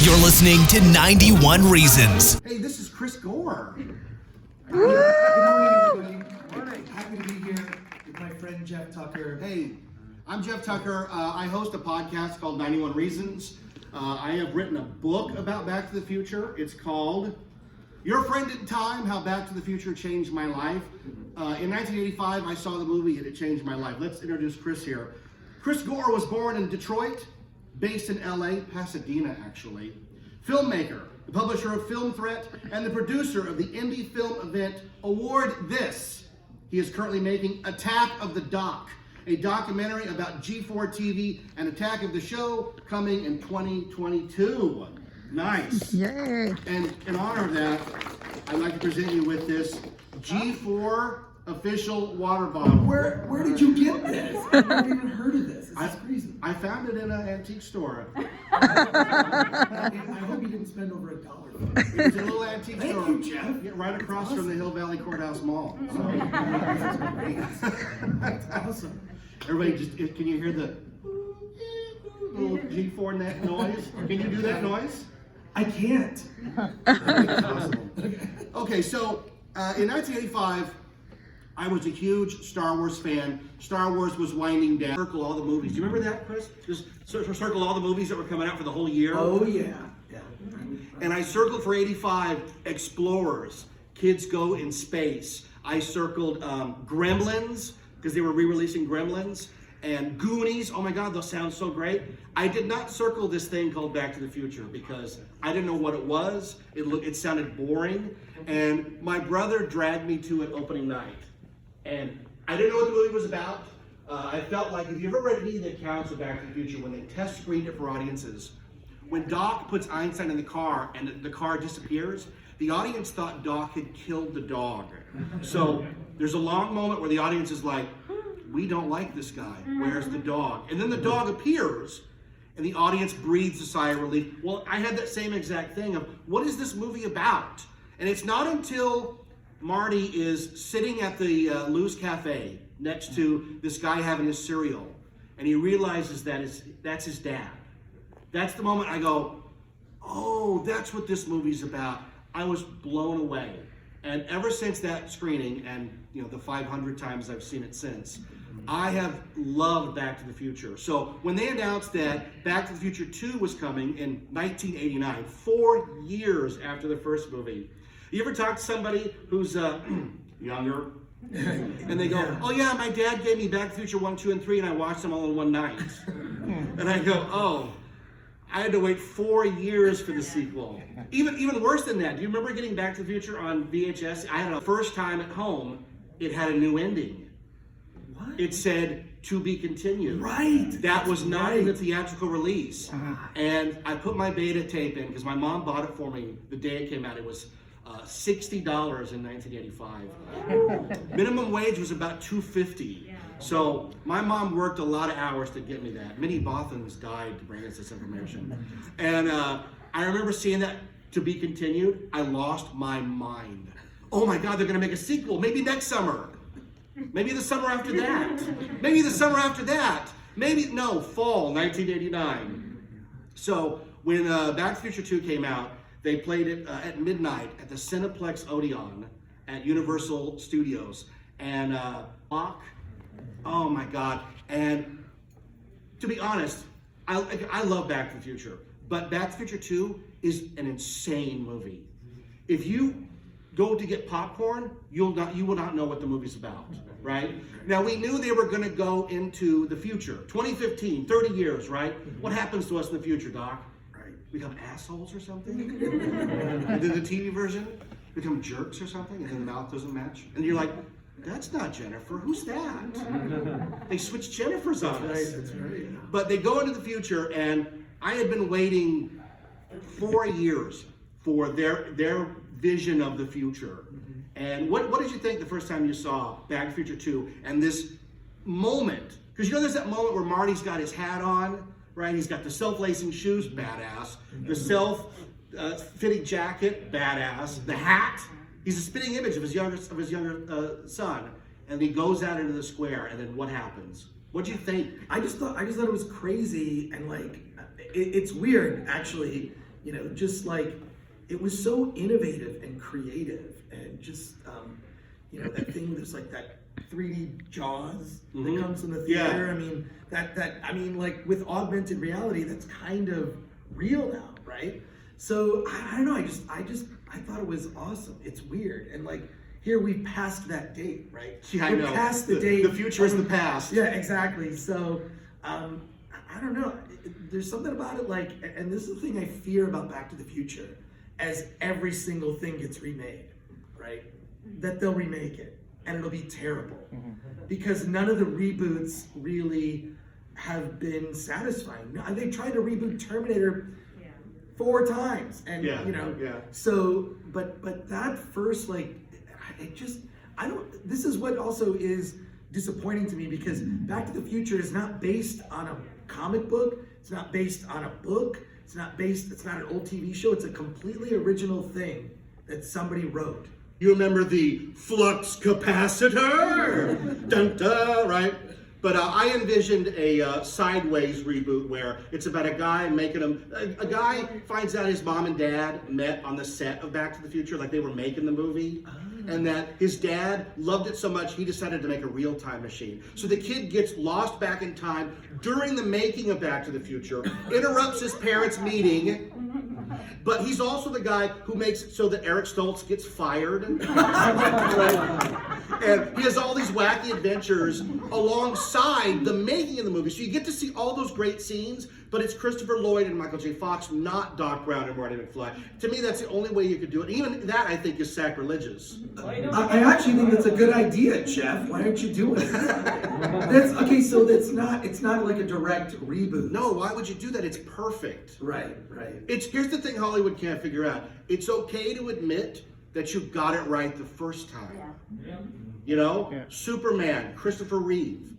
You're listening to 91 Reasons. Hey, this is Chris Gore. Good morning, everybody. Happy to be here with my friend Jeff Tucker. Hey, I'm Jeff Tucker. I host a podcast called 91 Reasons. I have written a book about Back to the Future. It's called Your Friend in Time, How Back to the Future Changed My Life. In 1985, I saw the movie and it changed my life. Let's introduce Chris here. Chris Gore was born in Detroit, based in LA, Pasadena actually. Filmmaker, the publisher of Film Threat, and the producer of the indie film event Award This. He is currently making Attack of the Doc, a documentary about G4 TV and Attack of the Show, coming in 2022. Nice. Yay. And in honor of that, I'd like to present you with this G4 official water bottle. Where did you get this? I've never even heard of this. This is crazy. I found it in an antique store. I hope you didn't spend over $1. It was a little antique store. Thank you, Jeff. Yeah, right across from the Hill Valley Courthouse Mall. So. That's awesome. Everybody, just can you hear the little G4 net noise? Can you do that noise? I can't. Possible. Okay, so in 1985, I was a huge Star Wars fan. Star Wars was winding down. Circle all the movies. Do you remember that, Chris? Just circle all the movies that were coming out for the whole year. Oh, yeah. Yeah. And I circled for 85 Explorers, Kids Go in Space. I circled Gremlins, because they were re-releasing Gremlins. And Goonies, oh my God, those sound so great. I did not circle this thing called Back to the Future because I didn't know what it was. It sounded boring. And my brother dragged me to it opening night. And I didn't know what the movie was about. I felt like, if you ever read any of the accounts of Back to the Future, when they test screened it for audiences, when Doc puts Einstein in the car and the car disappears, the audience thought Doc had killed the dog. So there's a long moment where the audience is like, we don't like this guy. Where's the dog? And then the dog appears, and the audience breathes a sigh of relief. Well, I had that same exact thing of, what is this movie about? And it's not until Marty is sitting at the Lou's Cafe next to this guy having his cereal, and he realizes that's his dad. That's the moment I go, oh, that's what this movie's about. I was blown away. And ever since that screening, and the 500 times I've seen it since, I have loved Back to the Future. So when they announced that Back to the Future 2 was coming in 1989, 4 years after the first movie, you ever talk to somebody who's younger, and they go, oh yeah, my dad gave me Back to the Future 1, 2, and 3, and I watched them all in one night. And I go, oh, I had to wait 4 years for the sequel. Even worse than that, do you remember getting Back to the Future on VHS? I had a first time at home, it had a new ending. What? It said, to be continued. Right. That was not in the theatrical release. And I put my beta tape in, because my mom bought it for me the day it came out. It was $60 in 1985. Minimum wage was about $2.50. So my mom worked a lot of hours to get me that. Minnie Bothans died to bring us this information. And I remember seeing that, to be continued. I lost my mind. Oh my God, they're gonna make a sequel, maybe next summer. Maybe the summer after that. Maybe the summer after that. Fall 1989. So when Back to the Future 2 came out, they played it at midnight at the Cineplex Odeon at Universal Studios. And oh my God. And to be honest, I love Back to the Future, but Back to the Future 2 is an insane movie. If you go to get popcorn, you will not know what the movie's about, right? Now, we knew they were going to go into the future, 2015, 30 years, right? What happens to us in the future, Doc? Right? Become assholes or something? And then the TV version, become jerks or something, and then the mouth doesn't match. And you're like, that's not Jennifer. Who's that? They switched Jennifers on us. That's right. But they go into the future, and I had been waiting 4 years for their vision of the future. And what did you think the first time you saw Back to the Future 2 and this moment? Because there's that moment where Marty's got his hat on, right? He's got the self-lacing shoes, badass. The self-fitting jacket, badass. The hat, he's a spitting image of his younger son. And he goes out into the square, and then what happens? What'd you think? I just thought it was crazy, and like, it's weird actually, You know, just like, it was so innovative and creative, and just, you know, that thing that's like that 3D Jaws that comes in the theater. Yeah. I mean, I mean, like with augmented reality, that's kind of real now, right? So I don't know. I thought it was awesome. It's weird, and like here we've passed that date, right? Yeah, I We're know. past the date. The future is the past. Yeah, exactly. So I don't know. There's something about it, like, and this is the thing I fear about Back to the Future, as every single thing gets remade, right? That they'll remake it, and it'll be terrible, because none of the reboots really have been satisfying. No, they tried to reboot Terminator 4 times, and you know, so but that first, like, this is what also is disappointing to me, because Back to the Future is not based on a comic book, it's not based on a book, it's not an old TV show, it's a completely original thing that somebody wrote. You remember the Flux Capacitor? Dun, dun, right? But I envisioned a sideways reboot where it's about a guy a guy finds out his mom and dad met on the set of Back to the Future, like they were making the movie. And that his dad loved it so much, he decided to make a real-time machine. So the kid gets lost back in time during the making of Back to the Future, interrupts his parents' meeting, but he's also the guy who makes it so that Eric Stoltz gets fired. And he has all these wacky adventures alongside the making of the movie. So you get to see all those great scenes, but it's Christopher Lloyd and Michael J. Fox, not Doc Brown and Marty McFly. To me, that's the only way you could do it. Even that, I think, is sacrilegious. I actually think that's a good idea, Jeff. Why aren't you doing it? That's okay. So it's not like a direct reboot. No, why would you do that? It's perfect. Right. Here's the thing Hollywood can't figure out. It's okay to admit that you got it right the first time. You know, Superman, Christopher Reeve,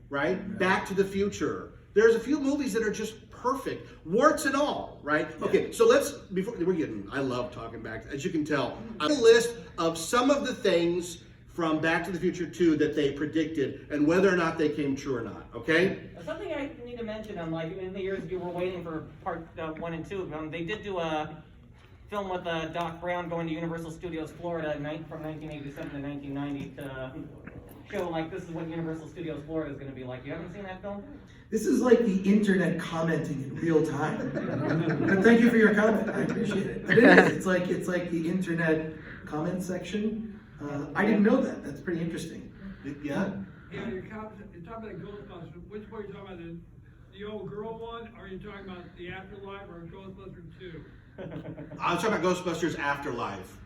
right? Back to the Future. There's a few movies that are just perfect, warts and all, right? Okay, so I love talking back, as you can tell. I have a list of some of the things from Back to the Future 2 that they predicted and whether or not they came true or not, okay? Something I need to mention, like in the years you were waiting for part 1 and 2, they did do a film with Doc Brown going to Universal Studios Florida from 1987 to 1990 to show, like, this is what Universal Studios Florida is going to be like. You haven't seen that film? This is like the internet commenting in real time. But thank you for your comment. I appreciate it. But it is. It's like the internet comment section. I didn't know that. That's pretty interesting. Yeah? Yeah, you're talking about Ghostbusters. Which one are you talking about? The old girl one, or are you talking about the Afterlife or Ghostbusters 2? I was talking about Ghostbusters Afterlife.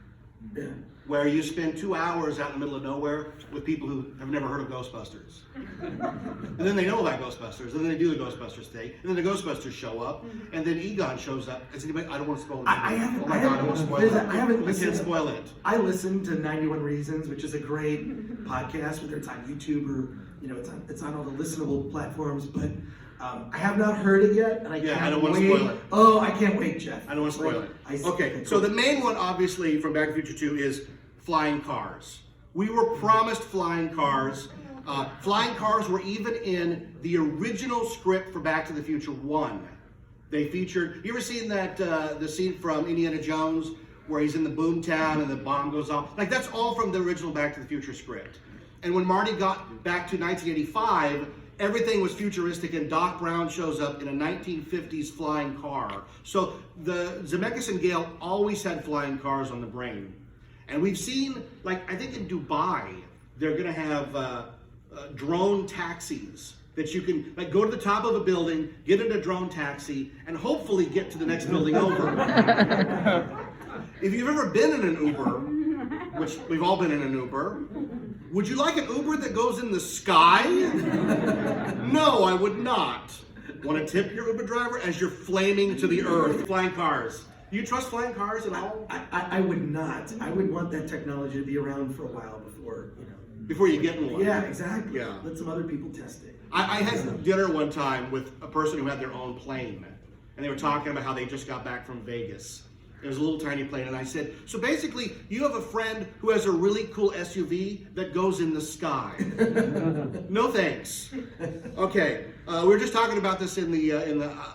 Yeah. Where you spend 2 hours out in the middle of nowhere with people who have never heard of Ghostbusters. And then they know about Ghostbusters, and then they do the Ghostbusters thing, and then the Ghostbusters show up, and then Egon shows up. Is anybody? I don't want to spoil it. I don't want to spoil it. I haven't I listened. can't spoil it. I listened to 91 Reasons, which is a great podcast, whether it's on YouTube or, you know, it's on all the listenable platforms, but I have not heard it yet, and I don't want to spoil it. Oh, I can't wait, Jeff. I don't want to spoil it. Okay, so the main one, obviously, from Back to the Future 2 is flying cars. We were promised flying cars. Flying cars were even in the original script for Back to the Future 1. They featured, you ever seen that, the scene from Indiana Jones where he's in the boomtown and the bomb goes off? Like, that's all from the original Back to the Future script. And when Marty got back to 1985, everything was futuristic, and Doc Brown shows up in a 1950s flying car. So Zemeckis and Gale always had flying cars on the brain. And we've seen, like, I think in Dubai, they're going to have drone taxis that you can, like, go to the top of a building, get in a drone taxi, and hopefully get to the next building over. If you've ever been in an Uber, which we've all been in an Uber, would you like an Uber that goes in the sky? No, I would not. Want to tip your Uber driver as you're flaming to the earth? Flying cars. Do you trust flying cars at all? I would not. I would want that technology to be around for a while before, you know. Before you get in one. Yeah, exactly. Yeah. Let some other people test it. I had dinner one time with a person who had their own plane, and they were talking about how they just got back from Vegas. It was a little tiny plane, and I said, so basically, you have a friend who has a really cool SUV that goes in the sky. No thanks. Okay, we were just talking about this in the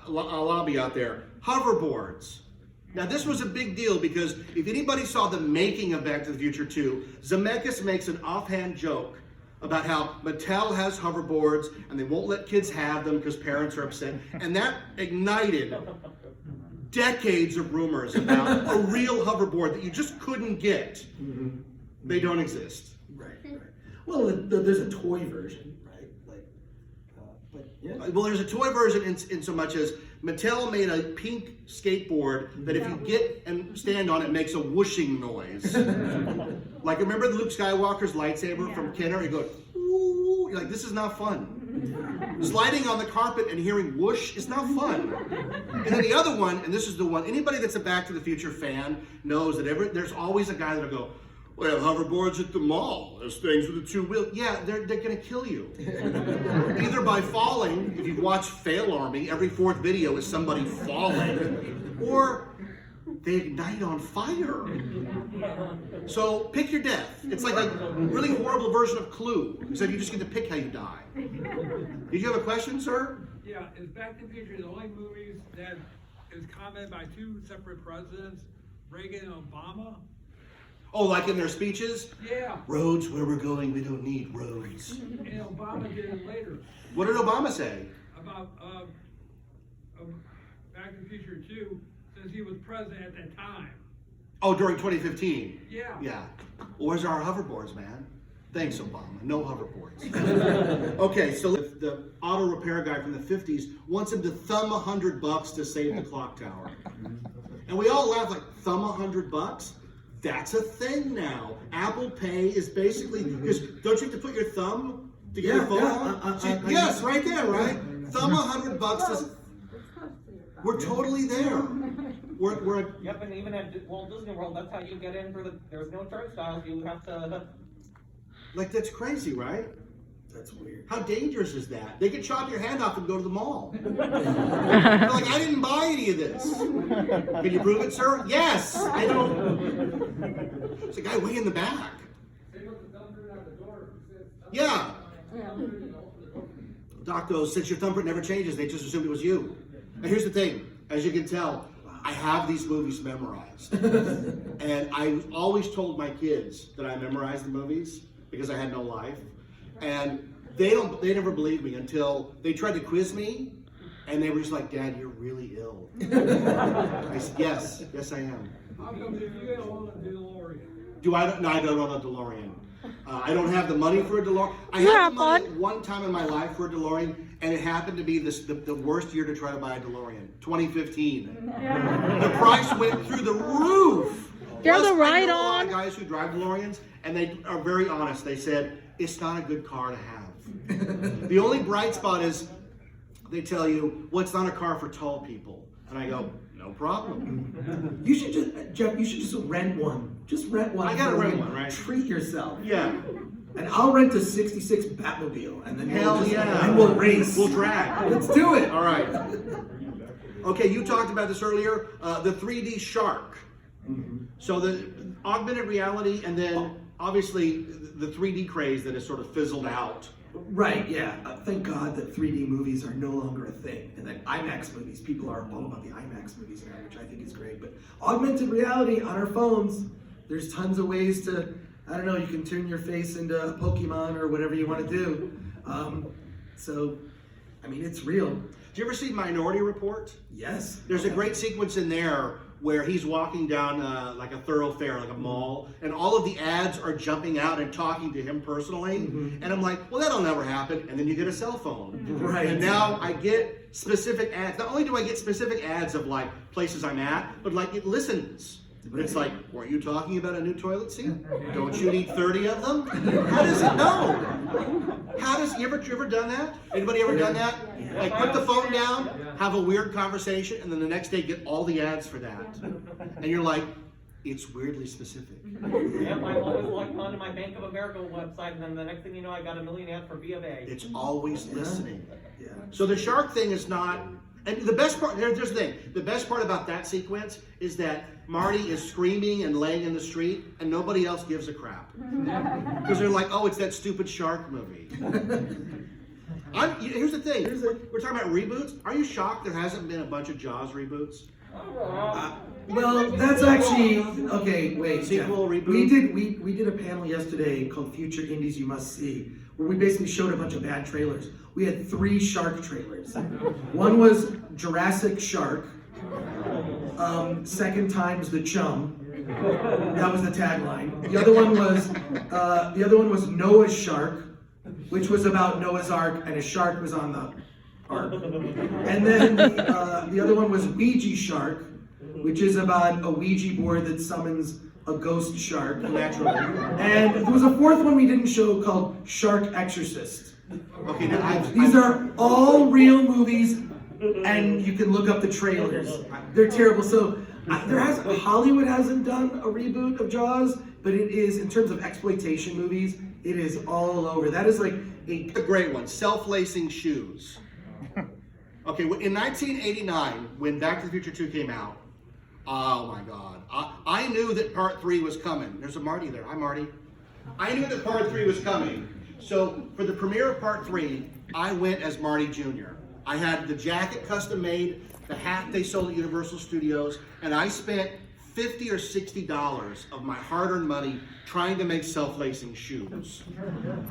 lobby out there. Hoverboards. Now this was a big deal because if anybody saw the making of Back to the Future 2, Zemeckis makes an offhand joke about how Mattel has hoverboards and they won't let kids have them because parents are upset. And that ignited decades of rumors about a real hoverboard that you just couldn't get. They don't exist. Right. Well, there's a toy version, right? Like, but yeah. Well, there's a toy version in so much as Mattel made a pink skateboard that if you get and stand on it makes a whooshing noise. Like, remember Luke Skywalker's lightsaber from Kenner? You go, ooh, you're like, this is not fun. Sliding on the carpet and hearing whoosh is not fun. And then the other one, and this is the one, anybody that's a Back to the Future fan knows that there's always a guy that'll go, we have hoverboards at the mall. There's things with a 2-wheel. Yeah, they're gonna kill you. Either by falling, if you've watched Fail Army, every 4th video is somebody falling, or they ignite on fire. So pick your death. It's like a really horrible version of Clue, except you just get to pick how you die. Did you have a question, sir? Yeah, is Back to the Future the only movies that is commented by 2 separate presidents, Reagan and Obama? Oh, like in their speeches? Yeah. Roads where we're going, we don't need roads. And Obama did it later. What did Obama say? About Back to the Future 2, since he was president at that time. Oh, during 2015? Yeah. Yeah. Where's our hoverboards, man? Thanks, Obama. No hoverboards. Okay, so the auto repair guy from the 50s wants him to thumb $100 to save the clock tower. And we all laugh like, thumb $100? That's a thing now. Apple Pay is basically, because don't you have to put your thumb to get your phone on? Yes, right there, right? Thumb $100. We're totally there. We're Yep, and even at Walt Disney World, that's how you get in there's no turnstiles, you have to... like, that's crazy, right? That's weird. How dangerous is that? They could chop your hand off and go to the mall. They're like, I didn't buy any of this. Can you prove it, sir? Yes, I don't. It's a guy way in the back. Yeah. Doc goes, since your thumbprint never changes, they just assumed it was you. And here's the thing, as you can tell, I have these movies memorized. And I always told my kids that I memorized the movies because I had no life. And they never believed me until they tried to quiz me, and they were just like, Dad, you're really ill. I said, yes I am. How come if you don't own a DeLorean? No, I don't own a DeLorean. I don't have the money for a DeLorean. I had the money one time in my life for a DeLorean, and it happened to be the worst year to try to buy a DeLorean, 2015. The price went through the roof. There's a ride ride on. A lot of on. guys who drive DeLoreans, and they are very honest. They said, it's not a good car to have. The only bright spot is they tell you, well, it's not a car for tall people. And I go, no problem. You should just, Jeff, you should just rent one. Just rent one. I gotta rent one, right? Treat yourself. Yeah. And I'll rent a 66 Batmobile, and then and we'll race. We'll drag. Let's do it. All right. Okay, you talked about this earlier, the 3D shark. So the augmented reality, and then obviously the 3D craze that has sort of fizzled out. Right, yeah. Thank God that 3D movies are no longer a thing, and that IMAX movies, people are all about the IMAX movies now, which I think is great. But augmented reality on our phones, there's tons of ways to, I don't know, you can turn your face into a Pokemon or whatever you want to do. So, I mean, it's real. Did you ever see Minority Report? Yes. There's a great sequence in there where he's walking down like a thoroughfare, like a mall, and all of the ads are jumping out and talking to him personally. And I'm like, well, that'll never happen. And then you get a cell phone. Right. And now I get specific ads. Not only do I get specific ads of like places I'm at, but like it listens. It's like, weren't you talking about a new toilet seat? Don't you need 30 of them? How does it know? You ever done that? Anybody ever done that? Like put the phone down, have a weird conversation, and then the next day get all the ads for that. And you're like, it's weirdly specific. Yeah, I always logged onto my Bank of America website, and then the next thing you know, I got a million ads for B of A. It's always listening. Yeah. So the shark thing is not, and the best part, here's the thing, the best part about that sequence is that Marty is screaming and laying in the street, and nobody else gives a crap. Because they're like, oh, it's that stupid shark movie. Here's the thing, we're talking about reboots. Are you shocked there hasn't been a bunch of Jaws reboots? Well, that's actually okay. Wait, Sequel, Jeff. reboot? We did a panel yesterday called Future Indies You Must See, where we basically showed a bunch of bad trailers. We had 3 shark trailers. One was Jurassic Shark. Second time's the chum. That was the tagline. The other one was Noah's Shark, which was about Noah's Ark, and a shark was on the ark. And then the other one was Ouija Shark, which is about a Ouija board that summons a ghost shark naturally. And there was a 4th one we didn't show called Shark Exorcist. Okay, now These are all real movies, and you can look up the trailers. They're terrible. So Hollywood hasn't done a reboot of Jaws, but it is, in terms of exploitation movies, it is all over. That is like a great one, self-lacing shoes. Okay, in 1989, when Back to the Future 2 came out, oh my God, I knew that part 3 was coming. There's a Marty there. Hi, Marty. I knew that part 3 was coming. So for the premiere of part 3, I went as Marty Jr. I had the jacket custom made, the hat they sold at Universal Studios, and I spent $50 or $60 of my hard-earned money trying to make self-lacing shoes.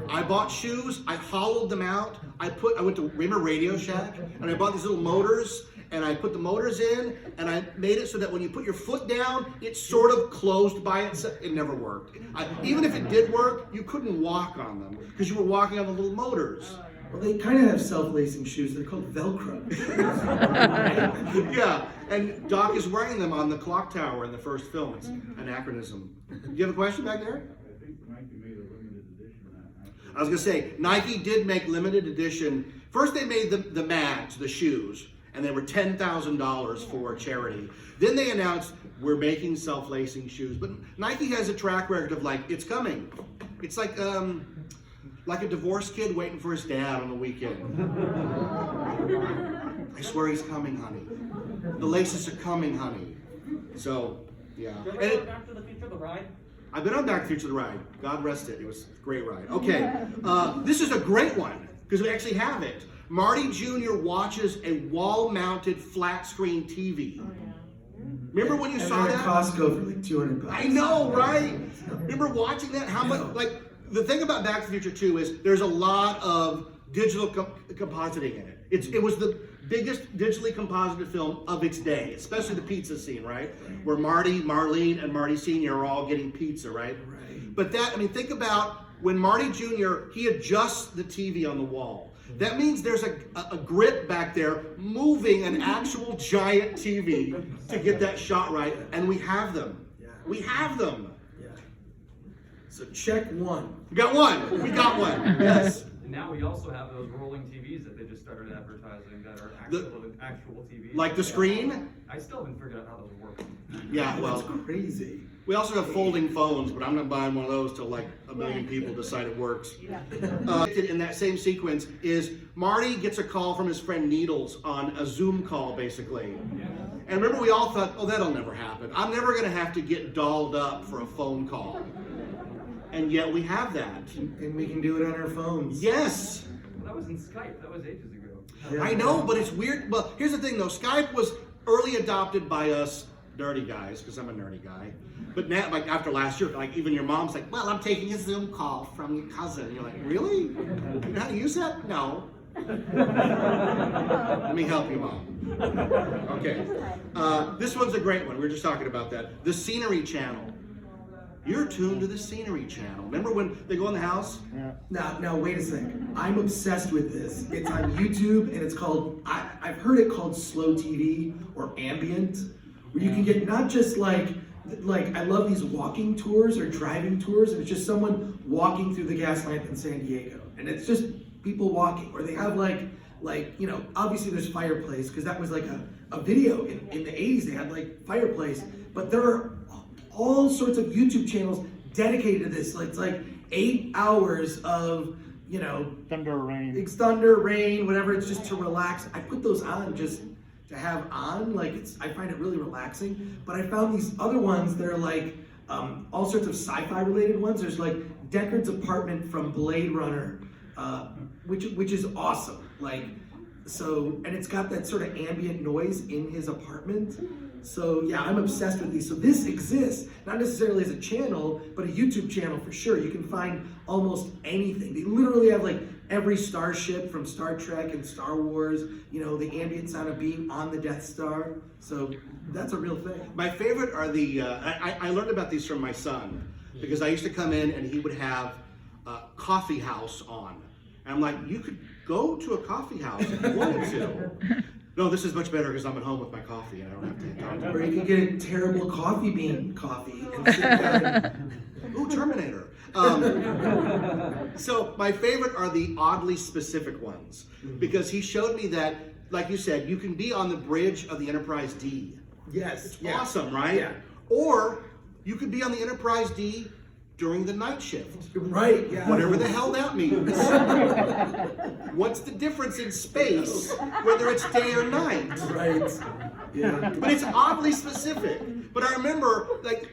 I bought shoes, I hollowed them out, I went to Radio Shack, and I bought these little motors, and I put the motors in, and I made it so that when you put your foot down, it sort of closed by itself. It never worked. Even if it did work, you couldn't walk on them, because you were walking on the little motors. Well, they kind of have self-lacing shoes. They're called Velcro. Yeah, and Doc is wearing them on the clock tower in the first film. It's anachronism. Do you have a question back there? I think Nike made a limited edition of that. I was gonna say, Nike did make limited edition. First they made the mags, the shoes, and they were $10,000 for charity. Then they announced, we're making self-lacing shoes. But Nike has a track record of like, it's coming. It's like a divorced kid waiting for his dad on the weekend. I swear he's coming, honey. The laces are coming, honey. So, yeah. Did you ever go Back to the Future, the ride? I've been on Back to the Future, the ride. God rest it. It was a great ride. Okay, this is a great one, because we actually have it. Marty Jr. watches a wall-mounted flat-screen TV. Remember when you saw they're that? at Costco for like $200. I know, right? Remember watching that? How much, like, the thing about Back to the Future 2 is there's a lot of digital compositing in it. It was the biggest digitally composited film of its day, especially the pizza scene, right? Where Marty, Marlene, and Marty Sr. are all getting pizza, right? But that, I mean, think about when Marty Jr., he adjusts the TV on the wall. That means there's a grip back there moving an actual giant TV to get that shot right, and we have them. We have them. So check 1. We got one. We got one. Yes. And now we also have those rolling TVs that they just started advertising that are actual TVs. Like the screen? I still haven't figured out how those work. Yeah, well, That's crazy. we also have folding phones, but I'm not buying one of those till like a million people decide it works. In that same sequence is Marty gets a call from his friend Needles on a Zoom call, basically. And remember, we all thought, oh, that'll never happen. I'm never going to have to get dolled up for a phone call. And yet we have that. And we can do it on our phones. Yes. Well, that was in Skype. That was ages ago. Yeah. I know, but it's weird. Well, here's the thing though. Skype was early adopted by us nerdy guys, because I'm a nerdy guy. But now, like after last year, like even your mom's like, well, I'm taking a Zoom call from your cousin. And you're like, really? You know how to use that? No. Let me help you, Mom. Okay. This one's a great one. We were just talking about that. The Scenery Channel. You're tuned to the Scenery Channel. Remember when they go in the house? Yeah. Now, wait a second. I'm obsessed with this. It's on YouTube, and it's called, I've heard it called slow TV or ambient, where you can get not just like I love these walking tours or driving tours, and it's just someone walking through the gas lamp in San Diego. And it's just people walking, or they have like you know, obviously there's Fireplace, because that was like a video in the 80s. They had like Fireplace, but there are all sorts of YouTube channels dedicated to this. Like, it's like 8 hours of, you know, Thunder, rain, whatever. It's just to relax. I put those on just to have on. Like, I find it really relaxing. But I found these other ones that are like all sorts of sci-fi related ones. There's like Deckard's apartment from Blade Runner, which is awesome. Like, so, and it's got that sort of ambient noise in his apartment. So yeah, I'm obsessed with these. So this exists, not necessarily as a channel, but a YouTube channel for sure. You can find almost anything. They literally have like every starship from Star Trek and Star Wars, you know, the ambient sound of being on the Death Star. So that's a real thing. My favorite are the, I learned about these from my son, because I used to come in and he would have Coffee House on. And I'm like, you could go to a coffee house if you wanted to. No, this is much better because I'm at home with my coffee and I don't have to talk to Or you could get a terrible coffee bean coffee and sit down. Ooh, Terminator. So my favorite are the oddly specific ones, because he showed me that, like you said, you can be on the bridge of the Enterprise D. Yes. It's awesome, right? Yeah. Or you could be on the Enterprise D during the night shift. Right, yeah. Whatever the hell that means. What's the difference in space, whether it's day or night? Right. Yeah. But it's oddly specific. But I remember, like,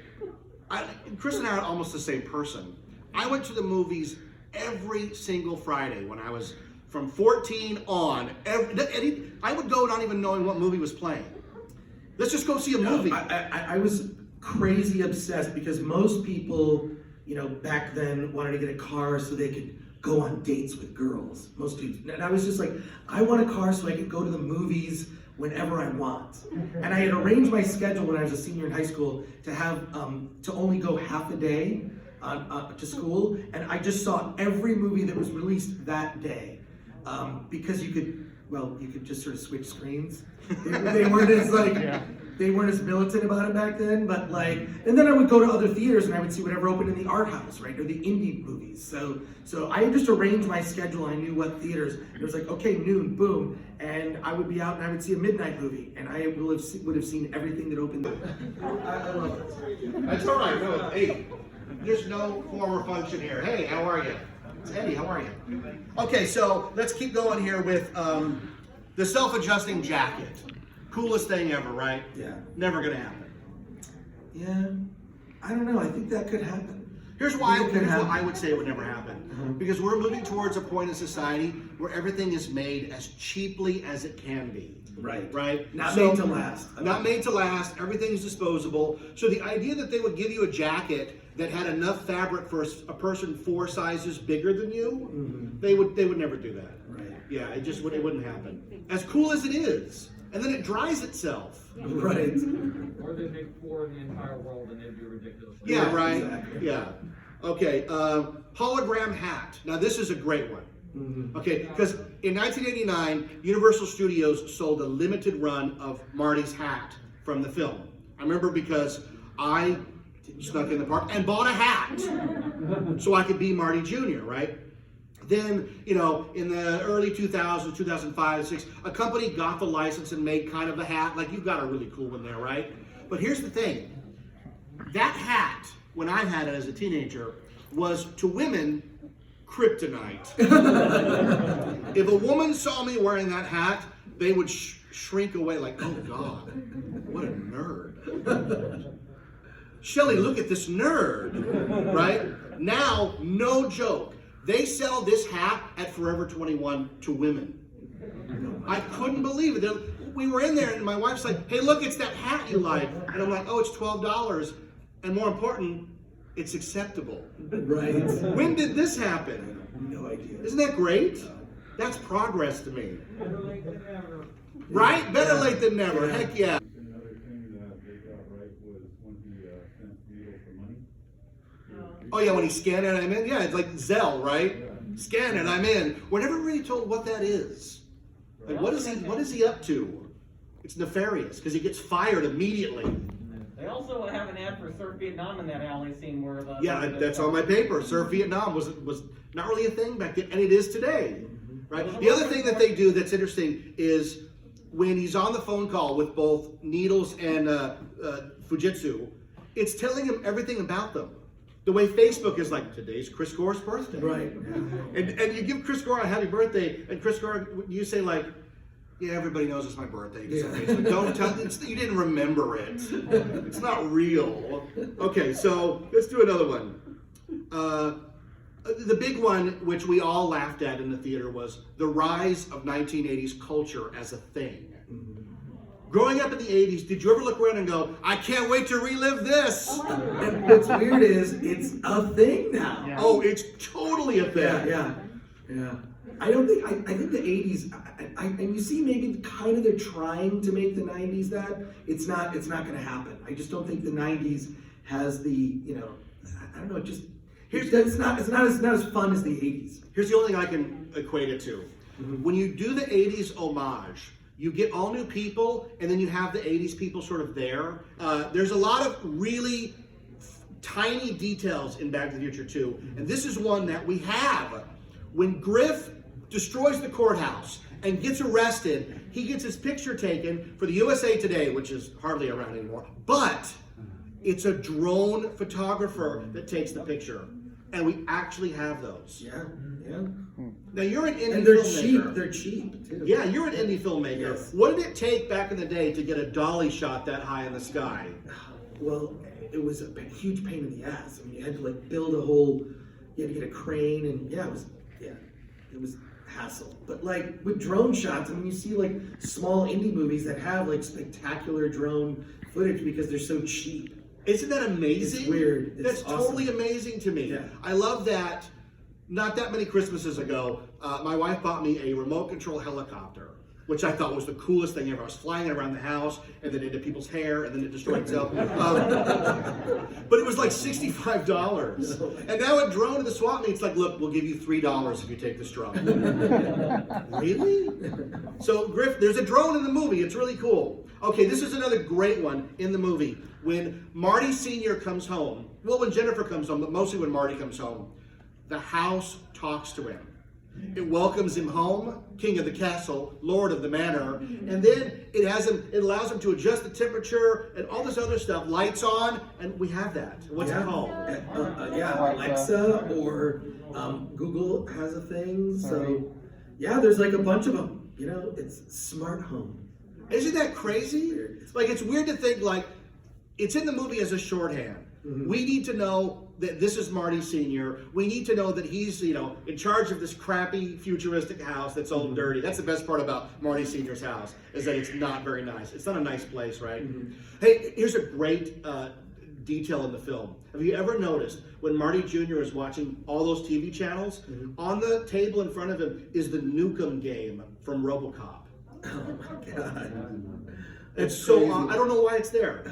Chris and I are almost the same person. I went to the movies every single Friday when I was from 14 on. I would go not even knowing what movie was playing. Let's just go see a movie. I was crazy obsessed because most people, you know, back then wanted to get a car so they could go on dates with girls. Most dudes. And I was just like, I want a car so I could go to the movies whenever I want. And I had arranged my schedule when I was a senior in high school to have to only go half a day to school, and I just saw every movie that was released that day because you could just sort of switch screens. They weren't as they weren't as militant about it back then, but like, and then I would go to other theaters and I would see whatever opened in the art house, right, or the indie movies. So I just arranged my schedule. I knew what theaters. It was like, okay, noon, boom, and I would be out and I would see a midnight movie, and I would have seen everything that opened. I love it. That's all right. No, hey, there's no form or function here. Hey, how are you? It's Eddie. How are you? Okay, so let's keep going here with the self-adjusting jacket. Coolest thing ever, right? Yeah. Never gonna happen. Yeah, I don't know. I think that could happen. Here's why I would say it would never happen. Because we're moving towards a point in society where everything is made as cheaply as it can be. Right. Right? Not made to last. Not made to last. Everything is disposable. So the idea that they would give you a jacket that had enough fabric for a person 4 sizes bigger than you, they would never do that. Right. Yeah, it wouldn't happen. As cool as it is. And then it dries itself. Right. Or they make 4 in the entire world and they'd be ridiculous. Yeah, right. Exactly. Yeah. Okay. Hologram hat. Now this is a great one. Okay, because in 1989, Universal Studios sold a limited run of Marty's hat from the film. I remember because I snuck in the park and bought a hat so I could be Marty Jr., right? Then, you know, in the early 2000s, 2005, 2006, a company got the license and made kind of a hat. Like, you've got a really cool one there, right? But here's the thing. That hat, when I had it as a teenager, was to women kryptonite. If a woman saw me wearing that hat, they would shrink away like, oh God, what a nerd. Shelly, look at this nerd, right? Now, no joke. They sell this hat at Forever 21 to women. I couldn't believe it. We were in there and my wife's like, hey, look, it's that hat you like. And I'm like, oh, it's $12. And more important, it's acceptable. Right. When did this happen? No idea. Isn't that great? That's progress to me. Better late than never. Right? Better late than never. Yeah. Heck yeah. Another thing that they got right was when he sent needle for money. Oh yeah, when he scanned it, I'm in. Yeah, it's like Zelle, right? Scan it, I'm in. We're never really told what that is. Like, what is he up to? It's nefarious because he gets fired immediately. They also have an ad for Surf Vietnam in that alley scene where the... Yeah, that's on my paper. Surf Vietnam was not really a thing back then, and it is today, right? The other thing that they do that's interesting is when he's on the phone call with both Needles and Fujitsu, it's telling him everything about them. The way Facebook is like, today's Chris Gore's birthday. Right. And you give Chris Gore a happy birthday, and Chris Gore, you say like, yeah, everybody knows it's my birthday. Yeah. Don't tell, you didn't remember it. It's not real. Okay, so let's do another one. The big one, which we all laughed at in the theater, was the rise of 1980s culture as a thing. Growing up in the 80s, did you ever look around and go, I can't wait to relive this? And what's weird is it's a thing now. Yeah. Oh, it's totally a thing. Yeah. I don't think, I think the 80s, and you see maybe kind of they're trying to make the 90s that. It's not gonna happen. I just don't think the 90s has the, I don't know, it's not as fun as the 80s. Here's the only thing I can equate it to. When you do the 80s homage, you get all new people, and then you have the 80s people sort of there. There's a lot of really tiny details in Back to the Future 2, and this is one that we have. When Griff destroys the courthouse and gets arrested, he gets his picture taken for the USA Today, which is hardly around anymore, but it's a drone photographer that takes the picture, and we actually have those. Yeah. Now you're an indie And they're filmmaker. They're cheap too. Yeah, you're an indie filmmaker. Yes. What did it take back in the day to get a dolly shot that high in the sky? Well, it was a huge pain in the ass. I mean, you had to build you had to get a crane, and it was hassle. But with drone shots, I mean, you see small indie movies that have spectacular drone footage because they're so cheap. Isn't that amazing? It's weird. That's It's awesome. totally amazing to me. Yeah. I love that. Not that many Christmases ago, my wife bought me a remote control helicopter, which I thought was the coolest thing ever. I was flying it around the house, and then into people's hair, and then it destroyed itself. But it was like $65. And now a drone in the swap meet, it's like, look, we'll give you $3 if you take this drone. Really? So, Griff, there's a drone in the movie. It's really cool. Okay, this is another great one in the movie. When Marty Sr. comes home, well, when Jennifer comes home, but mostly when Marty comes home, the house talks to him. It welcomes him home, king of the castle, lord of the manor, and then it allows him to adjust the temperature and all this other stuff. Lights on, and we have that. What's it called? Alexa or Google has a thing. So there's a bunch of them. It's smart home. Isn't that crazy? It's weird to think it's in the movie as a shorthand. We need to know that this is Marty Sr. We need to know that he's, in charge of this crappy futuristic house that's all dirty. That's the best part about Marty Sr.'s house, is that it's not very nice. It's not a nice place, right? Hey, here's a great detail in the film. Have you ever noticed when Marty Jr. is watching all those TV channels, on the table in front of him is the Nukem game from RoboCop? Oh my God. It's so, I don't know why it's there.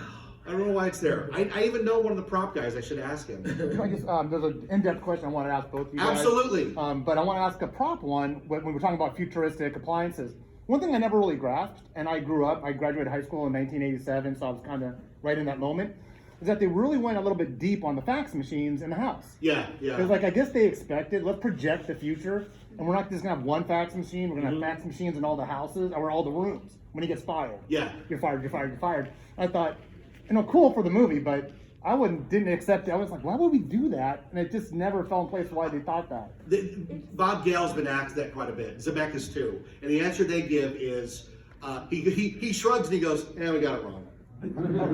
I even know one of the prop guys. I should ask him. I guess, there's an in-depth question I want to ask both of you guys. Absolutely. But I want to ask a prop one when we're talking about futuristic appliances. One thing I never really grasped, and I graduated high school in 1987, so I was kind of right in that moment, is that they really went a little bit deep on the fax machines in the house. Yeah. Because I guess they expected, let's project the future, and we're not just going to have one fax machine, we're going to have fax machines in all the houses, or all the rooms. When he gets fired. Yeah. You're fired. I thought, cool for the movie, but I didn't accept it. I was like, why would we do that? And it just never fell in place why they thought that. Bob Gale's been asked that quite a bit. Zemeckis too. And the answer they give is, he shrugs and he goes, we got it wrong.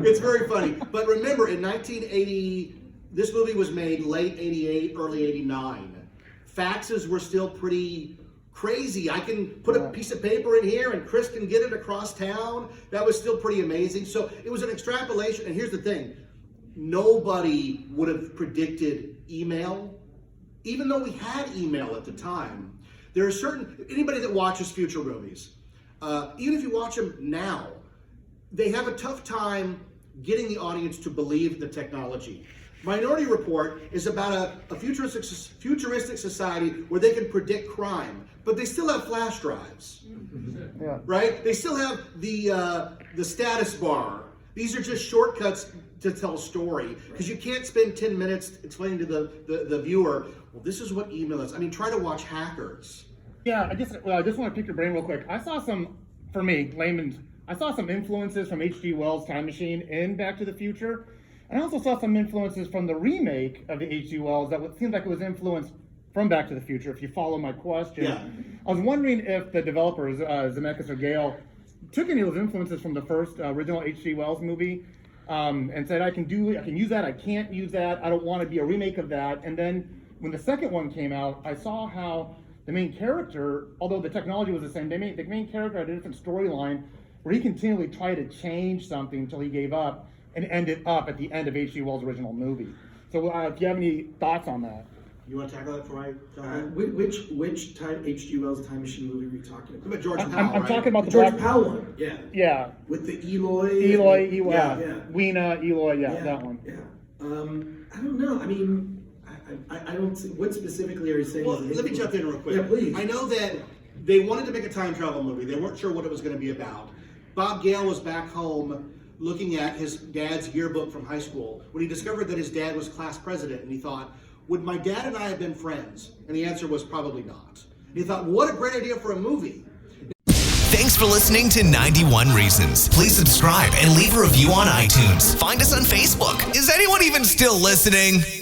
It's very funny. But remember, in 1980, this movie was made late 88, early 89. Faxes were still pretty crazy. I can put a piece of paper in here and Chris can get it across town. That was still pretty amazing. So it was an extrapolation. And here's the thing. Nobody would have predicted email, even though we had email at the time. There are anybody that watches future movies, even if you watch them now, they have a tough time getting the audience to believe the technology. Minority Report is about a futuristic society where they can predict crime, but they still have flash drives, right? They still have the status bar. These are just shortcuts to tell a story, because you can't spend 10 minutes explaining to the viewer, well, this is what email is. I mean, try to watch Hackers. Yeah, I just want to pick your brain real quick. I saw some influences from H.G. Wells' Time Machine in Back to the Future. And I also saw some influences from the remake of the H.G. Wells that seemed like it was influenced from Back to the Future, if you follow my question. Yeah. I was wondering if the developers, Zemeckis or Gale, took any of those influences from the first original H.G. Wells movie and said, I can use that, I can't use that, I don't want to be a remake of that. And then when the second one came out, I saw how the main character, although the technology was the same, the main character had a different storyline, where he continually tried to change something until he gave up and ended up at the end of H.G. Wells' original movie. So if you have any thoughts on that. You want to tackle that before I jump in? Which time H.G. Wells time machine movie are you talking about? About George Powell, I'm right? talking about the George Black Powell one, yeah. Yeah. With the Eloy. Yeah. Weena, Eloy, that one. Yeah. I don't know. I mean, I don't see, what specifically are you saying? Well, let me jump in real quick. Yeah, please. I know that they wanted to make a time travel movie. They weren't sure what it was going to be about. Bob Gale was back home looking at his dad's yearbook from high school when he discovered that his dad was class president, and he thought, would my dad and I have been friends? And the answer was probably not. And he thought, what a great idea for a movie. Thanks for listening to 91 Reasons. Please subscribe and leave a review on iTunes. Find us on Facebook. Is anyone even still listening?